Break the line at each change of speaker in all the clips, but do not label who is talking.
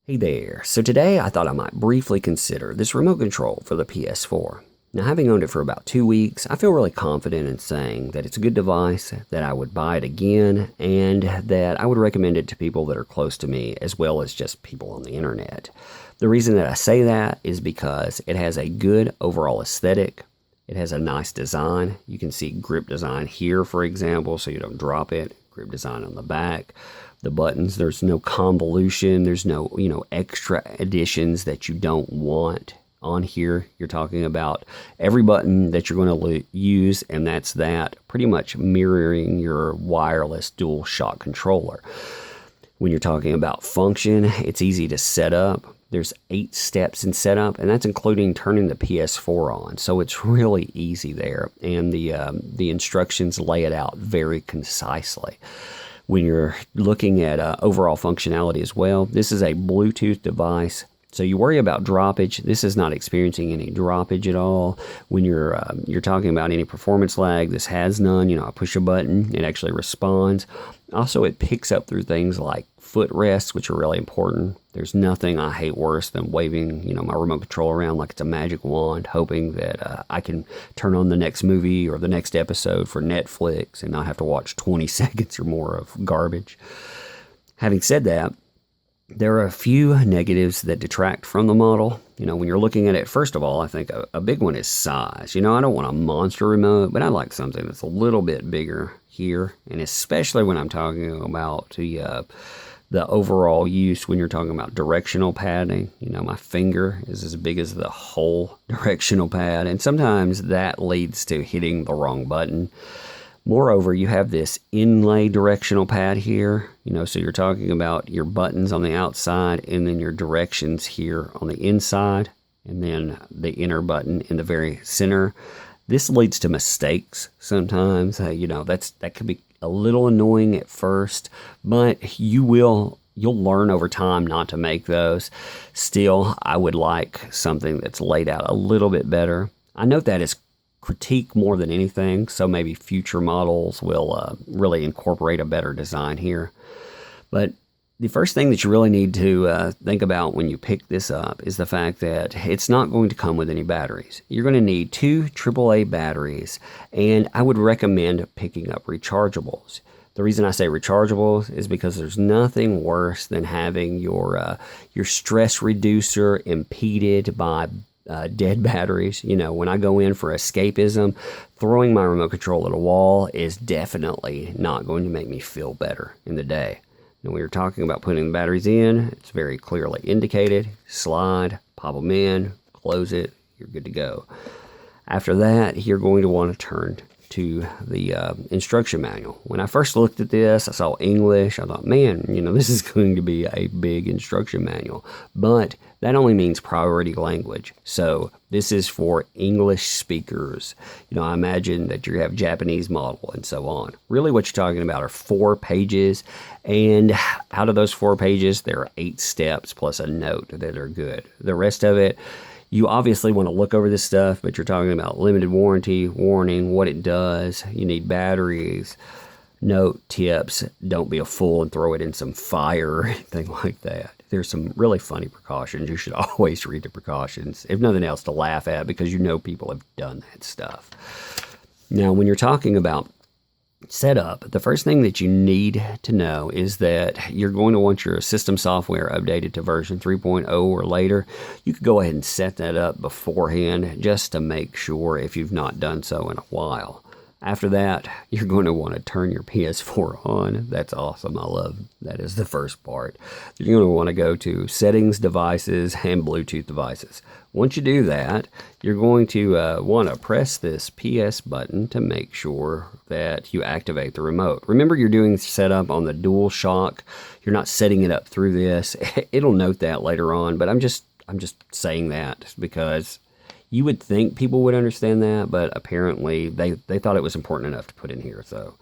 Hey there, so today I thought I might briefly consider this remote control for the PS4. Now, having owned it for about 2 weeks, I feel really confident in saying that it's a good device, that I would buy it again, and that I would recommend it to people that are close to me as well as just people on the internet. The reason that I say that is because it has a good overall aesthetic. It has a nice design. You can see grip design here, for example, so you don't drop it. Grip design on the back. The buttons, there's no convolution, there's no, extra additions that you don't want on here. You're talking about every button that you're going to use, and that's that, pretty much mirroring your wireless DualShock controller. When you're talking about function, it's easy to set up. There's 8 steps in setup, and that's including turning the PS4 on. So it's really easy there, and the instructions lay it out very concisely. When you're looking at overall functionality as well, this is a Bluetooth device. So you worry about droppage. This is not experiencing any droppage at all. When you're talking about any performance lag, this has none. I push a button, it actually responds. Also, it picks up through things like footrests, which are really important. There's nothing I hate worse than waving, my remote control around like it's a magic wand, hoping that I can turn on the next movie or the next episode for Netflix and not have to watch 20 seconds or more of garbage. Having said that, there are a few negatives that detract from the model. When you're looking at it, first of all, I think a big one is size. I don't want a monster remote, but I like something that's a little bit bigger here, and especially when I'm talking about the overall use when you're talking about directional padding. My finger is as big as the whole directional pad, and sometimes that leads to hitting the wrong button. Moreover, you have this inlay directional pad here, so you're talking about your buttons on the outside and then your directions here on the inside, and then the inner button in the very center. This leads to mistakes sometimes. That could be a little annoying at first, but you'll learn over time not to make those. Still, I would like something that's laid out a little bit better. I note that is critique more than anything, so maybe future models will really incorporate a better design here. But the first thing that you really need to think about when you pick this up is the fact that it's not going to come with any batteries. You're going to need 2 AAA batteries, and I would recommend picking up rechargeables. The reason I say rechargeables is because there's nothing worse than having your stress reducer impeded by dead batteries. When I go in for escapism, throwing my remote control at a wall is definitely not going to make me feel better in the day. When you're talking about putting the batteries in, it's very clearly indicated. Slide, pop them in, close it, you're good to go. After that, you're going to want to turn to the instruction manual. When I first looked at this, I saw English. I thought, man, this is going to be a big instruction manual. But that only means priority language. So this is for English speakers. I imagine that you have Japanese model and so on. Really what you're talking about are 4 pages. And out of those 4 pages, there are 8 steps plus a note that are good. The rest of it, you obviously want to look over this stuff, but you're talking about limited warranty, warning, what it does. You need batteries, note, tips. Don't be a fool and throw it in some fire or anything like that. There's some really funny precautions. You should always read the precautions, if nothing else, to laugh at, because people have done that stuff. Now, when you're talking about setup, the first thing that you need to know is that you're going to want your system software updated to version 3.0 or later. You could go ahead and set that up beforehand just to make sure, if you've not done so in a while. After that, you're going to want to turn your PS4 on. That's awesome. I love that is the first part. You're going to want to go to Settings, Devices, and Bluetooth Devices. Once you do that, you're going to want to press this PS button to make sure that you activate the remote. Remember, you're doing setup on the DualShock. You're not setting it up through this. It'll note that later on, but I'm just saying that because you would think people would understand that, but apparently they thought it was important enough to put in here. So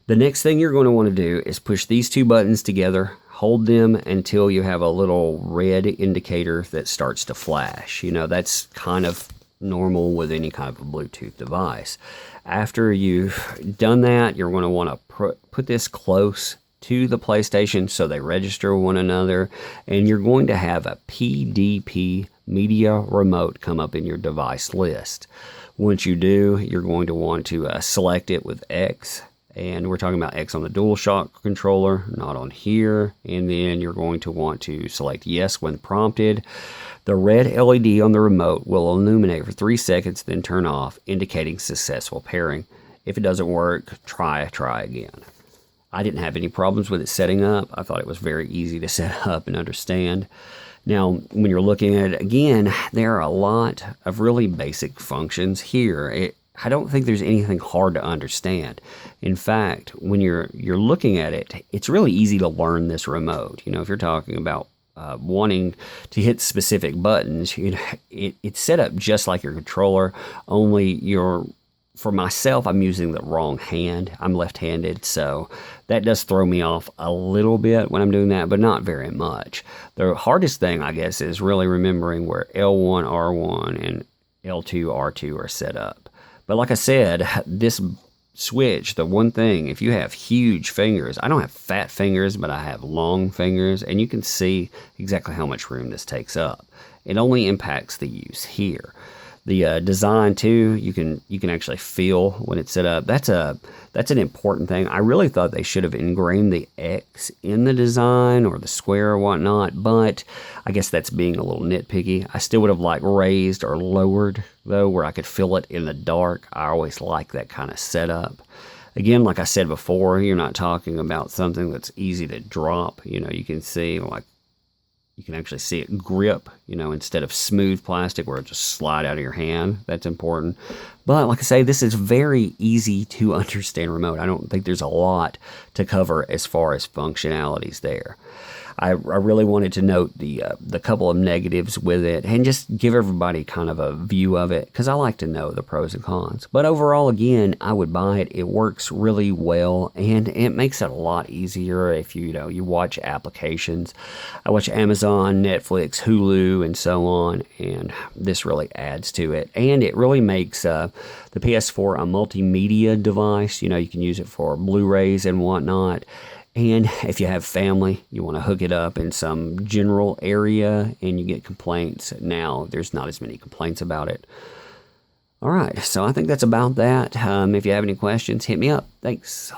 the next thing you're going to want to do is push these 2 buttons together, hold them until you have a little red indicator that starts to flash. That's kind of normal with any kind of a Bluetooth device. After you've done that, you're going to want to put this close to the PlayStation so they register one another, and you're going to have a PDP media remote come up in your device list. Once you do, you're going to want to select it with X, and we're talking about X on the DualShock controller, not on here, and then you're going to want to select yes when prompted. The red LED on the remote will illuminate for 3 seconds, then turn off, indicating successful pairing. If it doesn't work, try again. I didn't have any problems with it setting up. I thought it was very easy to set up and understand. Now, when you're looking at it again, there are a lot of really basic functions here. I don't think there's anything hard to understand. In fact, when you're looking at it, it's really easy to learn this remote. You know, if you're talking about wanting to hit specific buttons, it's set up just like your controller, only for myself, I'm using the wrong hand. I'm left-handed, so that does throw me off a little bit when I'm doing that, but not very much. The hardest thing, I guess, is really remembering where L1, R1, and L2, R2 are set up. But like I said, this switch, the one thing, if you have huge fingers, I don't have fat fingers, but I have long fingers, and you can see exactly how much room this takes up. It only impacts the use here. The design too, you can actually feel when it's set up. That's an important thing. I really thought they should have ingrained the X in the design or the square or whatnot, but I guess that's being a little nitpicky. I still would have liked raised or lowered though, where I could feel it in the dark. I always like that kind of setup. Again, like I said before, you're not talking about something that's easy to drop. You know, you can see you can actually see it grip, instead of smooth plastic where it just slide out of your hand. That's important. But like I say, this is very easy to understand remote. I don't think there's a lot to cover as far as functionalities there. I really wanted to note the couple of negatives with it and just give everybody kind of a view of it because I like to know the pros and cons. But overall, again, I would buy it. It works really well and it makes it a lot easier if you watch applications. I watch Amazon, Netflix, Hulu, and so on, and this really adds to it. And it really makes the PS4 a multimedia device. You can use it for Blu-rays and whatnot. And if you have family, you want to hook it up in some general area and you get complaints. Now, there's not as many complaints about it. All right, so I think that's about that. If you have any questions, hit me up. Thanks.